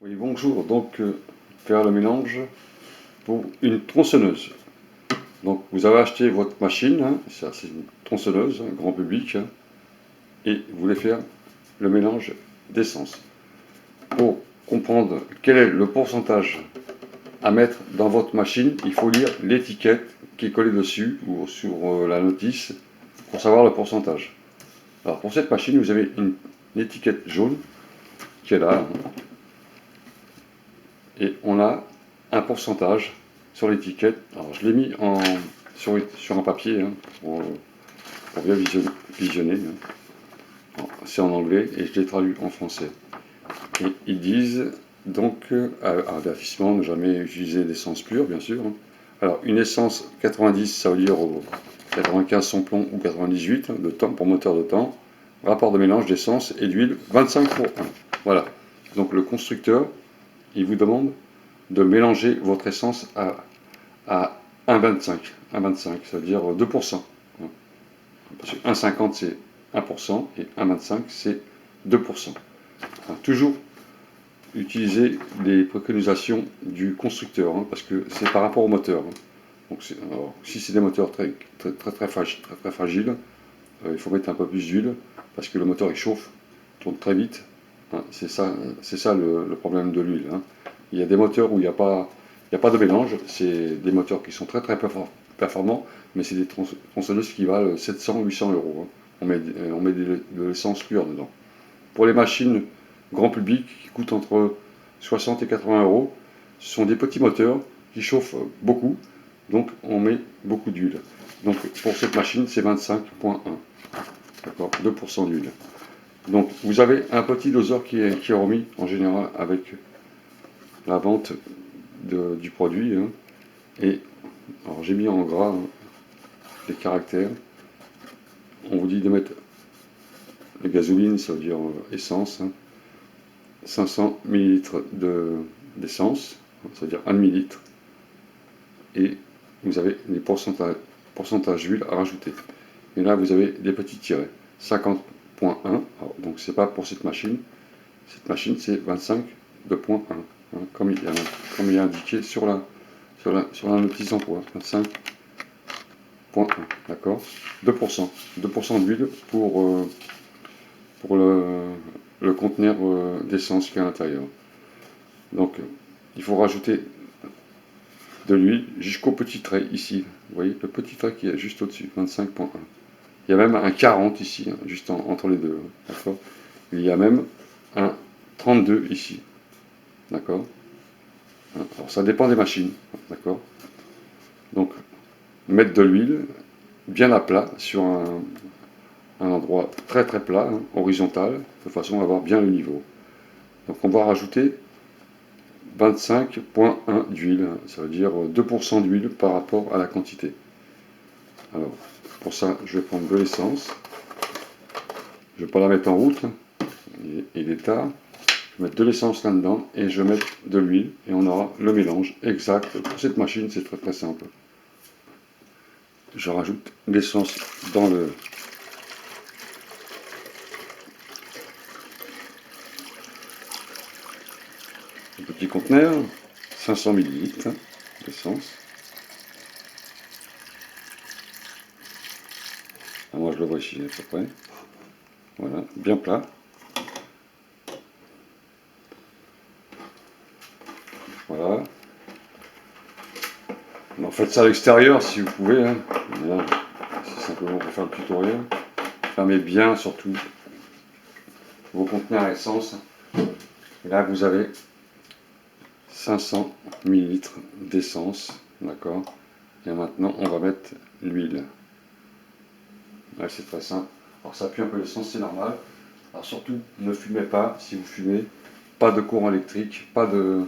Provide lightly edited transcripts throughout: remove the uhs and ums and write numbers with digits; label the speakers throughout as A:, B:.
A: Oui, bonjour. Donc, faire le mélange pour une tronçonneuse. Donc, vous avez acheté votre machine, hein, ça c'est une tronçonneuse, hein, grand public, hein, et vous voulez faire le mélange d'essence. Pour comprendre quel est le pourcentage à mettre dans votre machine, il faut lire l'étiquette qui est collée dessus ou sur la notice pour savoir le pourcentage. Alors, pour cette machine, vous avez une étiquette jaune qui est là, hein, et on a un pourcentage sur l'étiquette. Alors je l'ai mis sur un papier, hein, pour bien visionner. Hein. C'est en anglais et je l'ai traduit en français. Et ils disent donc avertissement, ne jamais utiliser d'essence pure, bien sûr. Hein. Alors une essence 90, ça veut dire 95 sans plomb ou 98 de temps pour moteur de temps. Rapport de mélange d'essence et d'huile 25 pour 1. Voilà. Donc le constructeur, il vous demande de mélanger votre essence à 1,25. 1,25, ça veut dire 2%. Parce que 1,50 c'est 1% et 1,25 c'est 2%. Toujours utiliser les préconisations du constructeur, hein, parce que c'est par rapport au moteur. Hein. Donc alors, si c'est des moteurs très fragiles, il faut mettre un peu plus d'huile, parce que le moteur il chauffe, tourne très vite. Hein, c'est ça le problème de l'huile. Hein. Il y a des moteurs où il n'y a pas de mélange, c'est des moteurs qui sont très performants, mais c'est des tronçonneuses qui valent 700-800 euros. Hein. On met de l'essence pure dedans. Pour les machines grand public qui coûtent entre 60 et 80 euros, ce sont des petits moteurs qui chauffent beaucoup, donc on met beaucoup d'huile. Donc pour cette machine, c'est 25,1, d'accord, 2% d'huile. Donc vous avez un petit doseur qui est remis en général avec la vente du produit. Hein. Et alors j'ai mis en gras, hein, les caractères. On vous dit de mettre la gasoline, ça veut dire essence, hein, 500 ml d'essence, ça veut dire 1 demi-litre. Et vous avez les pourcentages d'huile à rajouter. Et là vous avez des petits tirets. 50,1, donc c'est pas pour cette machine. Cette machine c'est 25,1, hein, comme il est indiqué sur la notice d'emploi. 25,1, d'accord. 2% d'huile pour le conteneur d'essence qui est à l'intérieur. Donc il faut rajouter de l'huile jusqu'au petit trait ici. Vous voyez le petit trait qui est juste au-dessus, 25,1. Il y a même un 40 ici, hein, juste entre les deux. Hein, d'accord. Il y a même un 32 ici. D'accord. Hein, alors ça dépend des machines. D'accord. Donc mettre de l'huile bien à plat sur un endroit très plat, hein, horizontal, de façon à avoir bien le niveau. Donc on va rajouter 25,1 d'huile, ça veut dire 2% d'huile par rapport à la quantité. Alors, pour ça, je vais prendre de l'essence. Je ne vais pas la mettre en route, il est tard. Je vais mettre de l'essence là-dedans et je vais mettre de l'huile et on aura le mélange exact. Pour cette machine, c'est très simple. Je rajoute l'essence dans le petit conteneur, 500 ml d'essence. Moi je le vois ici à peu près. Voilà, bien plat. Voilà. En faites ça à l'extérieur si vous pouvez. Hein. C'est simplement pour faire le tutoriel. Fermez bien surtout vos conteneurs à essence. Et là vous avez 500 ml d'essence. D'accord. Et maintenant on va mettre l'huile. Là c'est très simple. Alors ça pue un peu l'essence, c'est normal. Alors surtout ne fumez pas si vous fumez. Pas de courant électrique, pas de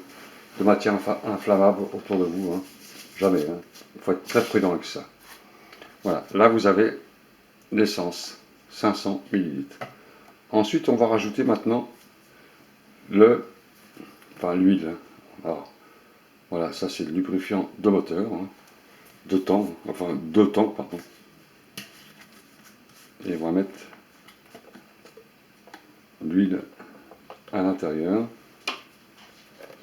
A: matière inflammable autour de vous. Hein. Jamais. Hein. Il faut être très prudent avec ça. Voilà, là vous avez l'essence, 500 ml. Ensuite, on va rajouter maintenant l'huile. Alors, voilà, ça c'est le lubrifiant de moteur, hein, de temps, pardon. Et on va mettre l'huile à l'intérieur.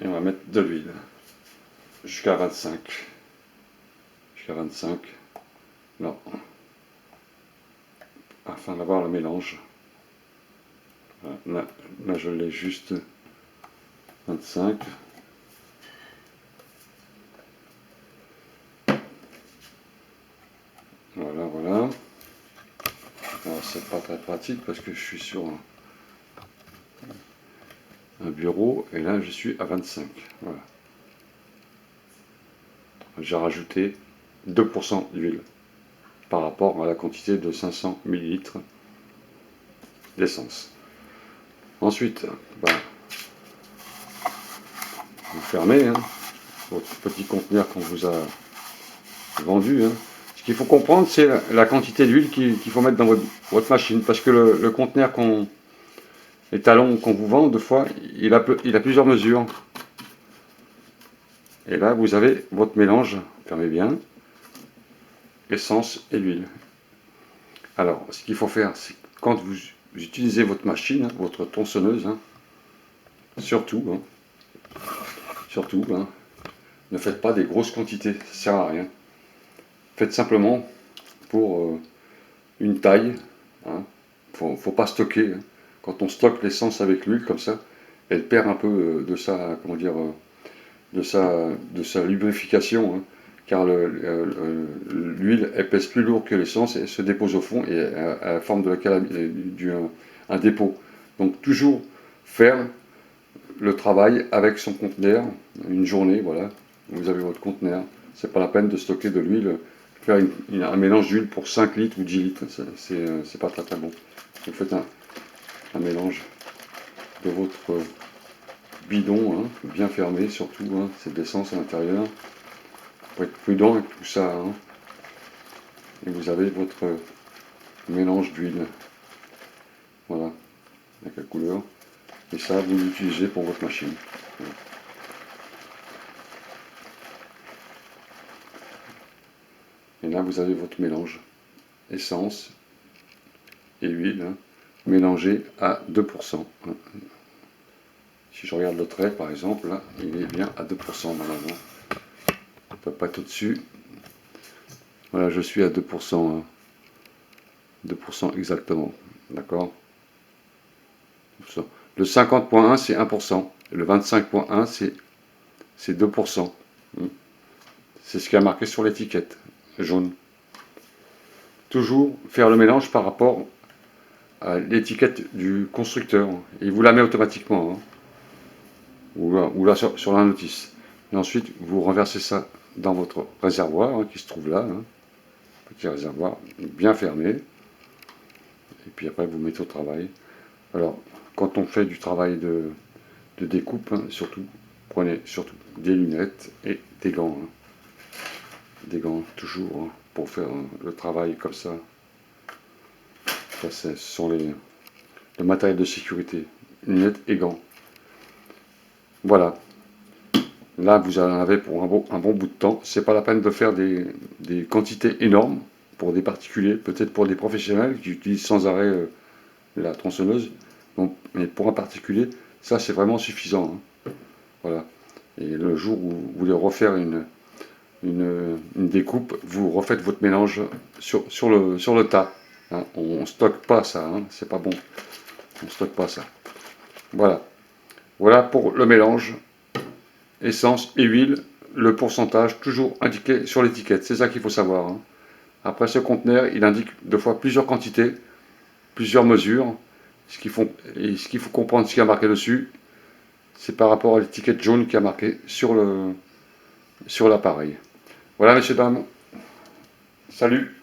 A: Et on va mettre de l'huile. Jusqu'à 25. Jusqu'à 25. Non. Afin d'avoir le mélange. Là, je l'ai juste 25. Voilà, voilà. Alors c'est pas très pratique parce que je suis sur un bureau et là je suis à 25. Voilà. J'ai rajouté 2% d'huile par rapport à la quantité de 500 ml d'essence. Ensuite, vous fermez votre petit conteneur qu'on vous a vendu. Ce qu'il faut comprendre, c'est la quantité d'huile qu'il faut mettre dans votre machine. Parce que le conteneur les talons qu'on vous vend, deux fois, il a plusieurs mesures. Et là, vous avez votre mélange, fermez bien, essence et l'huile. Alors, ce qu'il faut faire, c'est quand vous utilisez votre machine, votre tronçonneuse, surtout, ne faites pas des grosses quantités, ça ne sert à rien. Faites simplement pour une taille. Faut pas stocker. Quand on stocke l'essence avec l'huile comme ça, elle perd un peu de sa, comment dire, de sa lubrification, car l'huile elle pèse plus lourd que l'essence et elle se dépose au fond et à la forme de un dépôt. Donc toujours faire le travail avec son conteneur, une journée, voilà, vous avez votre conteneur, c'est pas la peine de stocker de l'huile, faire un mélange d'huile pour 5 litres ou 10 litres, c'est pas très bon. Vous faites un mélange de votre bidon, bien fermé surtout, c'est de l'essence à l'intérieur, pour être prudent avec tout ça, et vous avez votre mélange d'huile, voilà, avec la couleur, et ça vous l'utilisez pour votre machine. Voilà. Et là vous avez votre mélange, essence et huile, mélangé à 2%. Si je regarde le trait par exemple, là, il est bien à 2% normalement. On ne peut pas être au-dessus. Voilà, je suis à 2%. 2% exactement. D'accord. Le 50.1 c'est 1%. Le 25.1 c'est 2%. C'est ce qui a marqué sur l'étiquette jaune. Toujours faire le mélange par rapport à l'étiquette du constructeur. Il vous la met automatiquement. Ou là sur la notice. Et ensuite, vous renversez ça dans votre réservoir qui se trouve là. Petit réservoir bien fermé. Et puis après, vous mettez au travail. Alors, quand on fait du travail de découpe, surtout, prenez surtout des lunettes et des gants. Des gants, toujours, pour faire le travail comme ça. Ça, ce sont le matériel de sécurité. Lunettes et gants. Voilà. Là, vous en avez pour un bon bout de temps. C'est pas la peine de faire des quantités énormes pour des particuliers, peut-être pour des professionnels qui utilisent sans arrêt la tronçonneuse. Donc, mais pour un particulier, ça c'est vraiment suffisant. Voilà. Et le jour où vous voulez refaire une découpe, vous refaites votre mélange sur le tas. On ne stocke pas ça, c'est pas bon. On ne stocke pas ça. Voilà. Voilà pour le mélange. Essence et huile, le pourcentage toujours indiqué sur l'étiquette, c'est ça qu'il faut savoir. Après ce conteneur, il indique deux fois plusieurs quantités, plusieurs mesures. Ce qu'il faut comprendre, ce qui a marqué dessus, c'est par rapport à l'étiquette jaune qui a marqué sur l'appareil. Voilà messieurs, dames, salut.